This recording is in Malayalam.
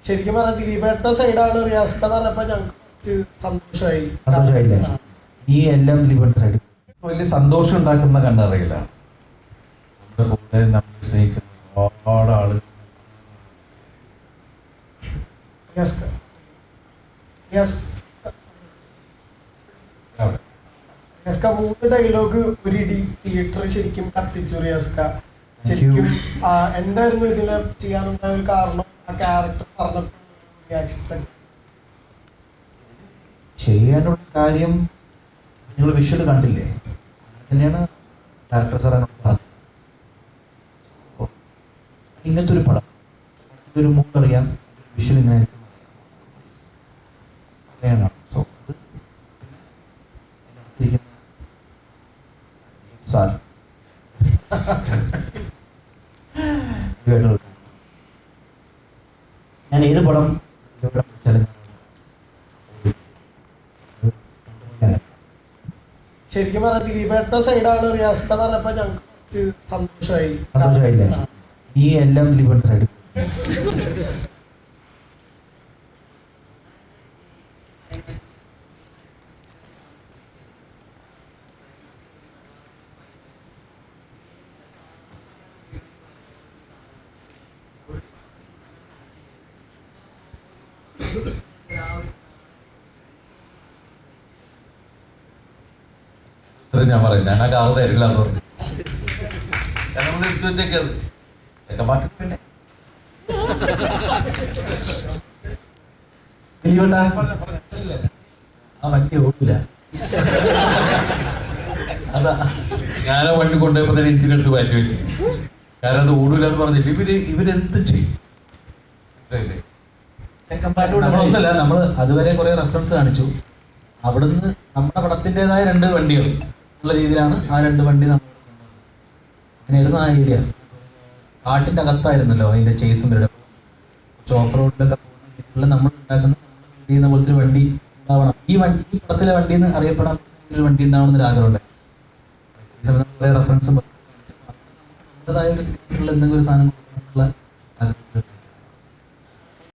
ശരിക്കും പറഞ്ഞ ദിലീപേട്ട സൈഡാണ് റിയാസ്ക എന്ന് പറഞ്ഞപ്പോ ഞങ്ങൾക്ക് സന്തോഷമായി. സന്തോഷമായില്ലേ? ഈ എല്ലാം ദിലീപേട്ട സൈഡ് വലിയ സന്തോഷം ഉണ്ടാക്കുന്ന കണ്ടറിയിലാണ്. നമ്മുടെ കൂടെ നമ്മൾ സ്നേഹിക്കുന്ന ഒരുപാട് ആളുകൾ മൂന്ന് ഡയലോഗ് ഒരിടി തിയേറ്റർ ശരിക്കും കത്തിച്ചു. റിയാസ്ക ശരിക്കും എന്തായിരുന്നു ഇതിനെ ചെയ്യാനുണ്ടായ ഒരു കാരണം? ആ ക്യാരക്ടർ പറഞ്ഞപ്പോൾ റിയാക്ഷൻസ് ചെയ്യാനുള്ള കാര്യം നിങ്ങൾ വിഷ്വൽ കണ്ടില്ലേ? തന്നെയാണ് ഡയറക്ടർ സാർ പറഞ്ഞത്. ഇങ്ങനത്തെ ഒരു പടം ഒരു മൂഡ് അറിയാം, വിഷ്വൽ ഇങ്ങനെ സാർ ഞാൻ ഏത് പടം ശരിക്കും പറഞ്ഞ ദിലീപേട്ട സൈഡാണ് റിയാസ്ക എന്ന് പറഞ്ഞപ്പോ ഞങ്ങൾക്ക് സന്തോഷമായി. സന്തോഷമായില്ലേ? ഈ എല്ലാം ദിലീപേട്ട സൈഡ് ഞാൻ പറയും, ഞാൻ ആ കാവ് തരില്ല എന്ന് പറഞ്ഞു. നമ്മൾ എടുത്തു വെച്ചേക്കത് ഒക്കെ മാറ്റി പിന്നെ ആ വണ്ടി ഓടില്ല. അതാ ഞാനാ വണ്ടി കൊണ്ടുപോയപ്പോ തന്നെ എഞ്ചിനെടുത്ത് വാറ്റി വെച്ചു. കാരണം അത് ഓടൂല എന്ന് പറഞ്ഞില്ല. ഇവരെന്ത് ചെയ്യും? നമ്മളൊന്നല്ല, നമ്മൾ അതുവരെ കുറെ റെഫറൻസ് കാണിച്ചു. അവിടുന്ന് നമ്മുടെ പടത്തിൻ്റെതായ 2 വണ്ടികൾ ഉള്ള രീതിയിലാണ് ആ 2 വണ്ടി നമ്മൾ അതിനായിരുന്നു ആ ഐഡിയ. കാട്ടിൻ്റെ അകത്തായിരുന്നല്ലോ അതിൻ്റെ ചേസും വരുടെ ഓഫ് റോഡിലൊക്കെ പോകുന്ന നമ്മൾ ഉണ്ടാക്കുന്ന ചെയ്യുന്ന പോലത്തെ ഒരു വണ്ടി ഉണ്ടാവണം. ഈ പടത്തിലെ വണ്ടി എന്ന് അറിയപ്പെടാൻ ഒരു വണ്ടി ഉണ്ടാവണമെന്നൊരു ആഗ്രഹമുണ്ട്. കുറേ റെഫറൻസും നമ്മുടേതായ ഒരു എന്തെങ്കിലും ഒരു സാധനം കൊടുക്കാനുള്ള ആഗ്രഹം.